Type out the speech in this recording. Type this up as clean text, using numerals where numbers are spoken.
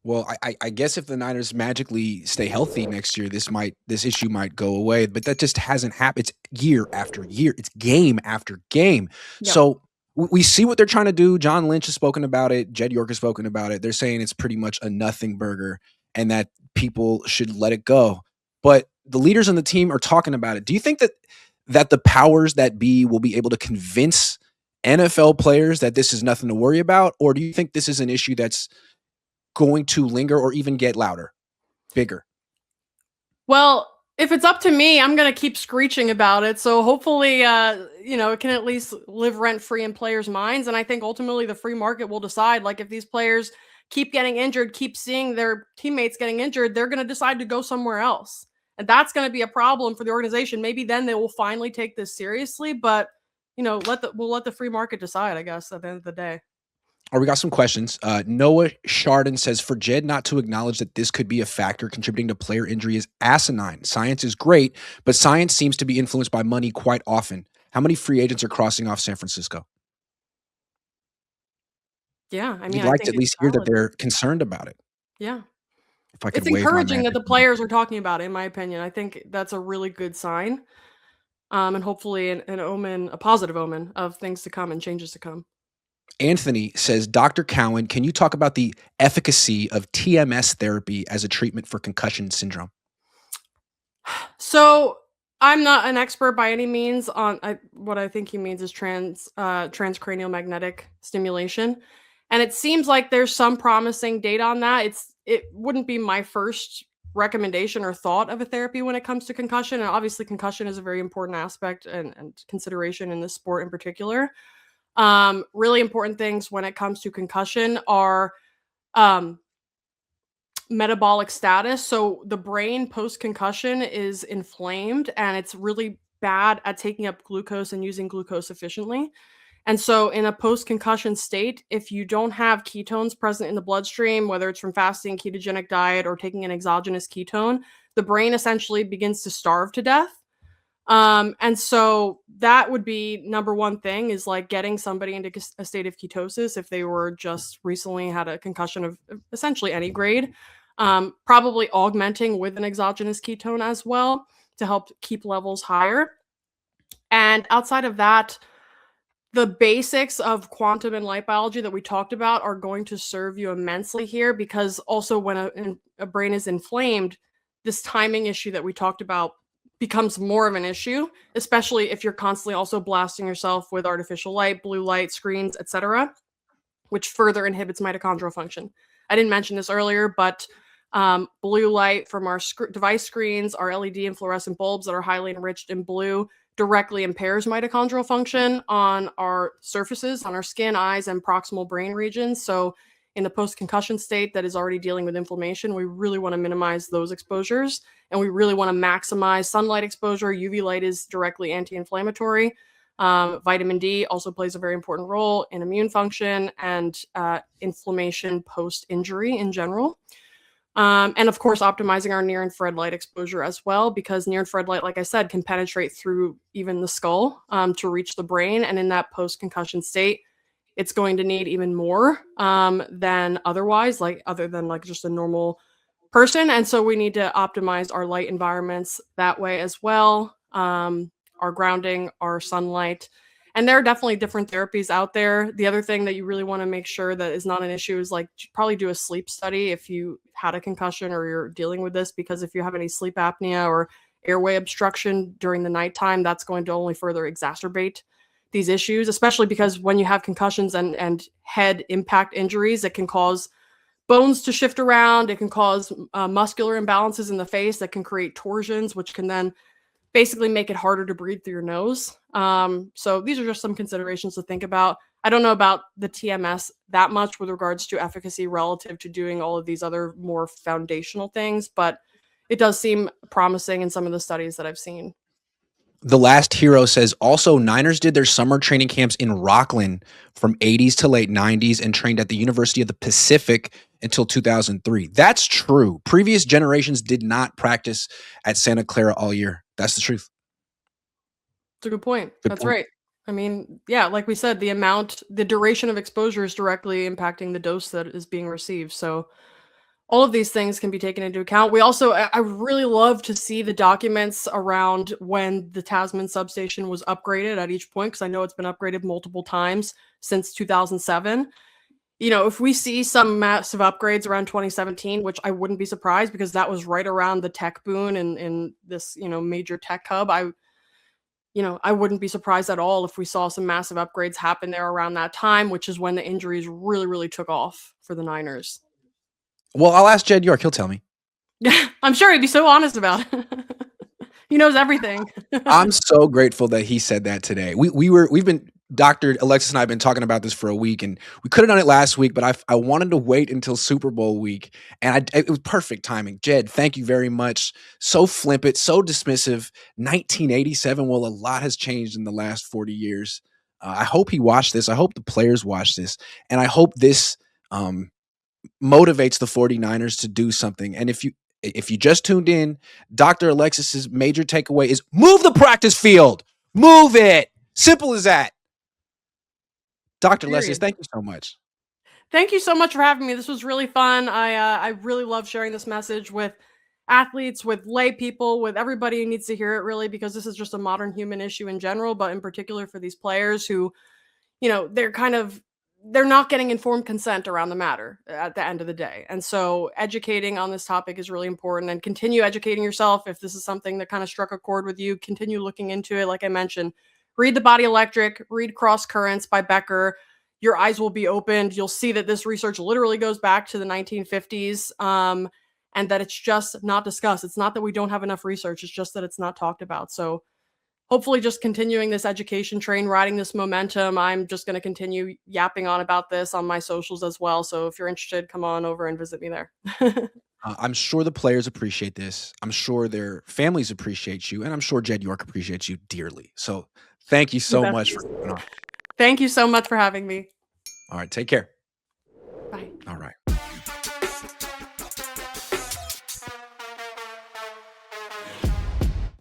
Well, I guess if the Niners magically stay healthy next year, this issue might go away, but that just hasn't happened. It's year after year. It's game after game. Yep. So we see what they're trying to do. John Lynch has spoken about it. Jed York has spoken about it. They're saying it's pretty much a nothing burger and that people should let it go. But the leaders on the team are talking about it. Do you think that the powers that be will be able to convince NFL players that this is nothing to worry about, or do you think this is an issue that's going to linger or even get louder, bigger? Well, if it's up to me, I'm gonna keep screeching about it. So hopefully, it can at least live rent free in players' minds. And I think ultimately the free market will decide. Like if these players keep getting injured, keep seeing their teammates getting injured, they're gonna decide to go somewhere else, and that's gonna be a problem for the organization. Maybe then they will finally take this seriously. But we'll let the free market decide. I guess at the end of the day. Or we got some questions. Noah Chardon says for Jed not to acknowledge that this could be a factor contributing to player injury is asinine. Science is great, but science seems to be influenced by money quite often. How many free agents are crossing off San Francisco? Yeah, I mean, You'd I like to think at it's least hear that valid. they're concerned about it. Yeah. If I could It's wave my encouraging that magic the wand. players are talking about it, in my opinion. I think that's a really good sign, and hopefully an omen, a positive omen of things to come and changes to come. Anthony says, Dr. Cowan, can you talk about the efficacy of TMS therapy as a treatment for concussion syndrome? So I'm not an expert by any means on what I think he means is transcranial magnetic stimulation, and it seems like there's some promising data on that. It wouldn't be my first recommendation or thought of a therapy when it comes to concussion, and obviously concussion is a very important aspect and consideration in this sport in particular. Really important things when it comes to concussion are um, metabolic status. So the brain post concussion is inflamed and it's really bad at taking up glucose and using glucose efficiently. And so, in a post concussion state, if you don't have ketones present in the bloodstream, whether it's from fasting, ketogenic diet, or taking an exogenous ketone, the brain essentially begins to starve to death. And so that would be number one thing is like getting somebody into a state of ketosis if they were just recently had a concussion of essentially any grade. Probably augmenting with an exogenous ketone as well to help keep levels higher. And outside of that, the basics of quantum and light biology that we talked about are going to serve you immensely here because also when a brain is inflamed, this timing issue that we talked about becomes more of an issue, especially if you're constantly also blasting yourself with artificial light, blue light, screens, etc., which further inhibits mitochondrial function. I didn't mention this earlier, but blue light from our device screens, our LED and fluorescent bulbs that are highly enriched in blue directly impairs mitochondrial function on our surfaces, on our skin, eyes, and proximal brain regions. So, in the post concussion state that is already dealing with inflammation, we really want to minimize those exposures and we really want to maximize sunlight exposure. UV light is directly anti inflammatory. Vitamin D also plays a very important role in immune function and inflammation post injury in general. And of course, optimizing our near infrared light exposure as well, because near infrared light, like I said, can penetrate through even the skull to reach the brain. And in that post concussion state, it's going to need even more than otherwise, like other than like just a normal person. And so we need to optimize our light environments that way as well. Our grounding, our sunlight. And there are definitely different therapies out there. The other thing that you really want to make sure that is not an issue is like probably do a sleep study if you had a concussion or you're dealing with this, because if you have any sleep apnea or airway obstruction during the nighttime, that's going to only further exacerbate these issues, especially because when you have concussions and head impact injuries, it can cause bones to shift around. It can cause muscular imbalances in the face that can create torsions, which can then basically make it harder to breathe through your nose. So these are just some considerations to think about. I don't know about the TMS that much with regards to efficacy relative to doing all of these other more foundational things, but it does seem promising in some of the studies that I've seen. The Last Hero says also Niners did their summer training camps in Rockland from 80s to late 90s and trained at the University of the Pacific until 2003. That's true. Previous generations did not practice at Santa Clara all year. That's the truth. It's a good point. Good That's point. right. I mean, yeah, like we said, the duration of exposure is directly impacting the dose that is being received. So All of these things can be taken into account. We also I really love to see the documents around when the Tasman substation was upgraded at each point, because I know it's been upgraded multiple times since 2007. You know, if we see some massive upgrades around 2017, which I wouldn't be surprised because that was right around the tech boom in this, major tech hub. I wouldn't be surprised at all if we saw some massive upgrades happen there around that time, which is when the injuries really, really took off for the Niners. Well, I'll ask Jed York. He'll tell me. Yeah, I'm sure he'd be so honest about it. He knows everything. I'm so grateful that he said that today. We've been Dr. Alexis and I have been talking about this for a week, and we could have done it last week, but I wanted to wait until Super Bowl week, and it was perfect timing. Jed, thank you very much. So flippant, so dismissive. 1987. Well, a lot has changed in the last 40 years. I hope he watched this. I hope the players watch this, and I hope this motivates the 49ers to do something. And if you just tuned in, Dr. Alexis's major takeaway is move the practice field. Move it. Simple as that. Dr. Alexis, thank you so much. Thank you so much for having me. This was really fun. I really love sharing this message with athletes, with lay people, with everybody who needs to hear it, really, because this is just a modern human issue in general, but in particular for these players who, they're not getting informed consent around the matter at the end of the day. And so educating on this topic is really important, and continue educating yourself. If this is something that kind of struck a chord with you, continue looking into it. Like I mentioned, read The Body Electric, read Cross Currents by Becker. Your eyes will be opened. You'll see that this research literally goes back to the 1950s, and that it's just not discussed. It's not that we don't have enough research. It's just that it's not talked about. So hopefully just continuing this education train, riding this momentum. I'm just going to continue yapping on about this on my socials as well. So if you're interested, come on over and visit me there. I'm sure the players appreciate this. I'm sure their families appreciate you, and I'm sure Jed York appreciates you dearly. So thank you The so much for besties. coming on. Thank you so much for having me. All right, take care. Bye. All right.